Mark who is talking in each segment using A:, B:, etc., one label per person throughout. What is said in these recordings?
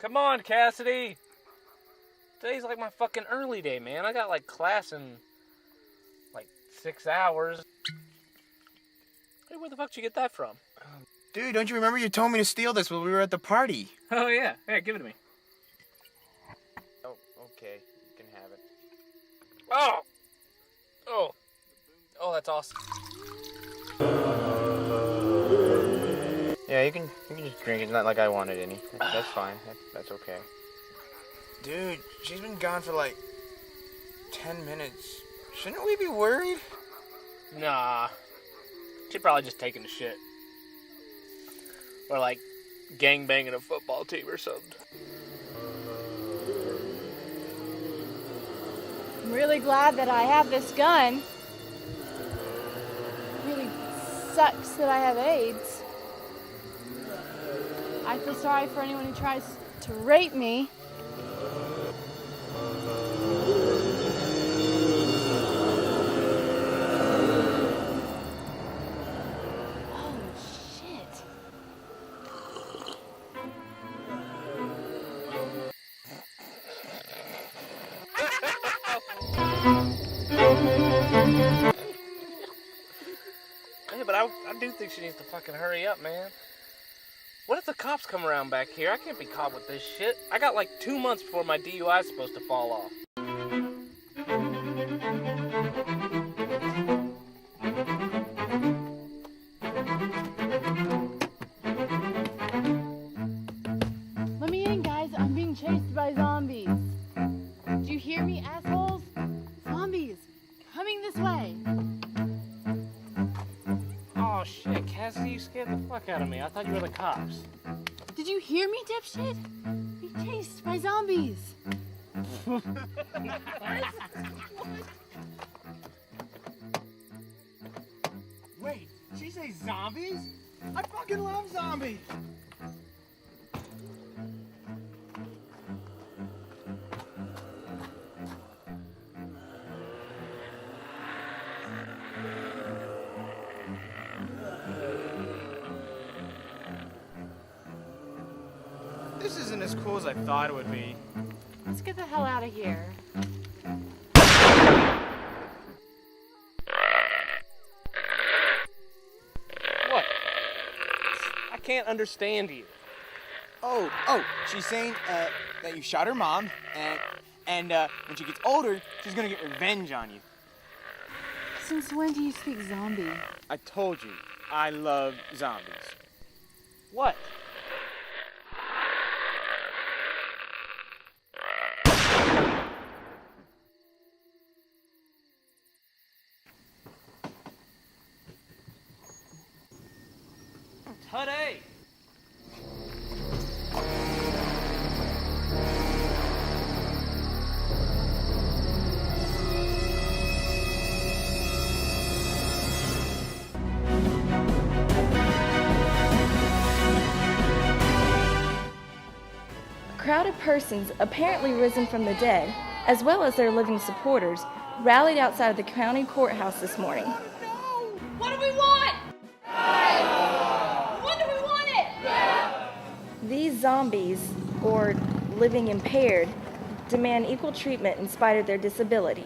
A: Come on, Cassidy. Today's like my fucking early day, man. I got like class in like 6 hours. Hey, where the fuck did you get that from?
B: Dude, don't you remember you told me to steal this when we were at the party?
A: Oh, yeah. Here, give it to me.
B: Oh, okay. You can have it.
A: Oh! Oh, that's awesome.
B: Yeah, you can just drink it. It's not like I wanted any. That's fine. That's okay. Dude, she's been gone for like 10 minutes. Shouldn't we be worried?
A: Nah. She's probably just taking a shit. Or like gangbanging a football team or something.
C: I'm really glad that I have this gun. It really sucks that I have AIDS. I feel sorry for anyone who tries to rape me. Holy shit.
A: Yeah, but I do think she needs to fucking hurry up, man. What if the cops come around back here? I can't be caught with this shit. I got like 2 months before my DUI is supposed to fall off.
C: Let me in, guys. I'm being chased by zombies. Do you hear me, assholes? Zombies, coming this way.
A: Oh shit, Cassidy, you scared the fuck out of me. I thought you were the cops.
C: Did you hear me, dipshit? Being chased by zombies.
D: Wait, she say zombies? I fucking love zombies!
B: This isn't as cool as I thought it would be.
C: Let's get the hell out of here.
A: What? I can't understand you.
D: Oh, she's saying that you shot her mom, and when she gets older, she's gonna get revenge on you.
C: Since when do you speak zombie?
D: I told you, I love zombies.
A: What? Today.
E: A crowd of persons, apparently risen from the dead, as well as their living supporters, rallied outside of the county courthouse this morning.
C: What do we want? What do we want it?
E: These zombies, or living impaired, demand equal treatment in spite of their disability.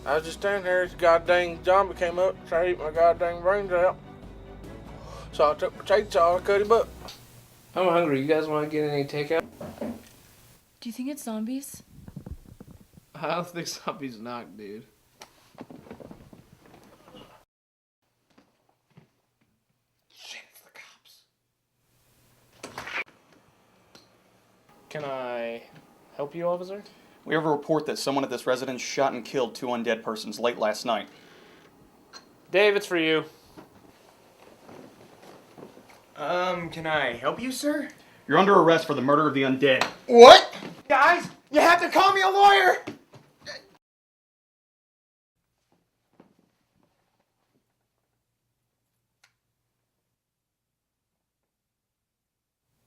F: I was just standing there, this goddamn zombie came up, tried to eat my goddamn brains out. So I took my chainsaw and cut him up.
A: I'm hungry. You guys want to get any takeout?
C: Do you think it's zombies?
A: I don't think zombies knock, dude.
F: Shit, it's the cops.
A: Can I help you, officer?
G: We have a report that someone at this residence shot and killed 2 undead persons late last night.
A: Dave, it's for you.
B: Can I help you, sir?
G: You're under arrest for the murder of the undead.
B: What? Guys, you have to call me a lawyer!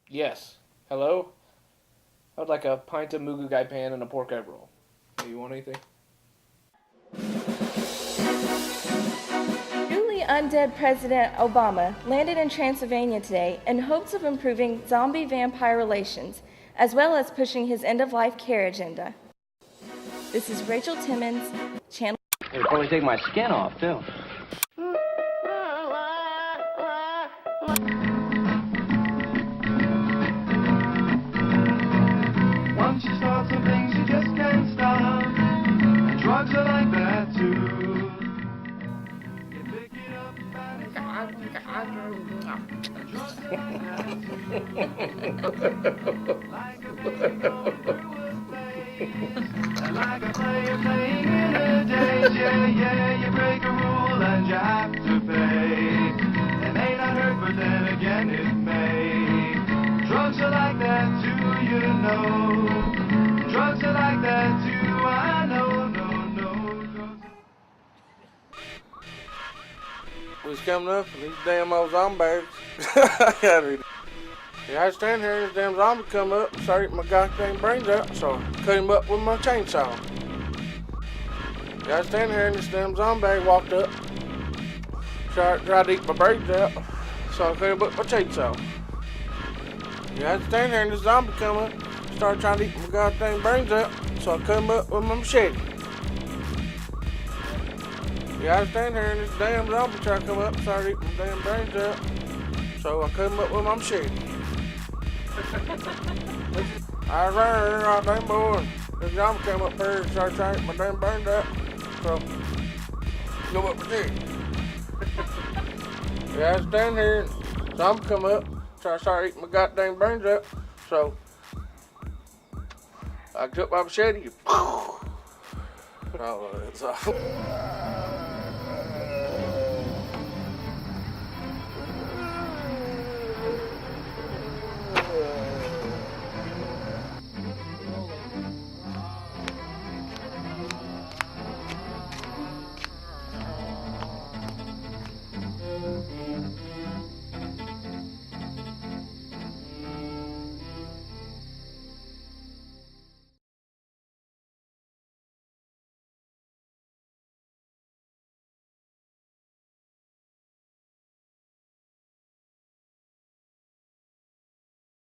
A: Yes. Hello? I would like a pint of Mugu Gai Pan and a pork egg roll. Do you want anything?
E: Newly undead President Obama landed in Transylvania today in hopes of improving zombie-vampire relations as well as pushing his end-of-life care agenda. This is Rachel Timmons, Channel.
H: It'll probably take my skin off, too.
I: Once you start some things you just can't stop. And drugs are like that too. You pick it up and it's hard to and drugs are like that too. Like a big ball through a phase. And like a player playing in a daze. Yeah, you break a rule and you have to pay. It may not hurt, but then again it may. Drugs are like that too. You know, drugs are like that too. I know, no. Drugs.
F: We was coming up and these damn old zombies. I gotta read it. Yeah, I stand here and this damn zombie come up and started eating my goddamn brains out, so I cut him up with my chainsaw. Yeah, I stand here and this damn zombie walked up, tried to eat my brains out, so I cut him up with my chainsaw. Yeah, I stand here and this zombie come up, started trying to eat my goddamn brains out, so I cut him up with my machete. Yeah, I stand here and this damn zombie tried to come up, started eating my damn brains out, so I cut him up with my machete. I ran right damn boy. This zombie came up here and started trying to eat my damn brains out, so go up my machete. Yeah, I stand here and zombie come up. So I started eating my goddamn brains out. So I took my machete. Oh, that's awful.